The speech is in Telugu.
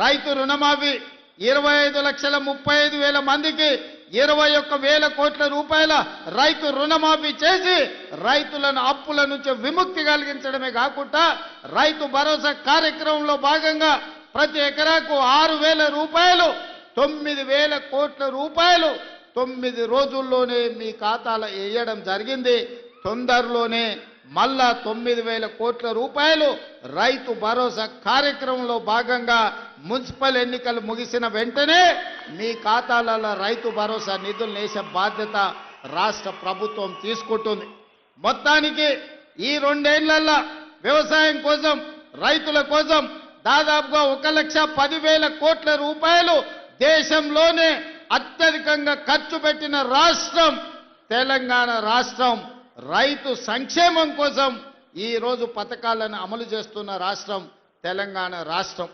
రైతు రుణమాఫీ 25,35,000 మందికి 21,000 కోట్ల రూపాయల రైతు రుణమాఫీ చేసి రైతులను అప్పుల నుంచి విముక్తి కలిగించడమే కాకుండా రైతు భరోసా కార్యక్రమంలో భాగంగా ప్రతి ఎకరాకు 6,000 రూపాయలు 9,000 కోట్ల రూపాయలు 9 రోజుల్లోనే మీ ఖాతాలో వేయడం జరిగింది. తొందరలోనే మళ్ళా 9,000 కోట్ల రూపాయలు రైతు భరోసా కార్యక్రమంలో భాగంగా మున్సిపల్ ఎన్నికలు ముగిసిన వెంటనే మీ ఖాతాలలో రైతు భరోసా నిధులు వేసే బాధ్యత రాష్ట్ర ప్రభుత్వం తీసుకుంటుంది. మొత్తానికి ఈ 2 ఏళ్లలో వ్యవసాయం కోసం రైతుల కోసం దాదాపుగా 1,10,000 కోట్ల రూపాయలు దేశంలోనే అత్యధికంగా ఖర్చు పెట్టిన రాష్ట్రం తెలంగాణ రాష్ట్రం. రైతు సంక్షేమం కోసం ఈ రోజు పథకాలను అమలు చేస్తున్న రాష్ట్రం తెలంగాణ రాష్ట్రం.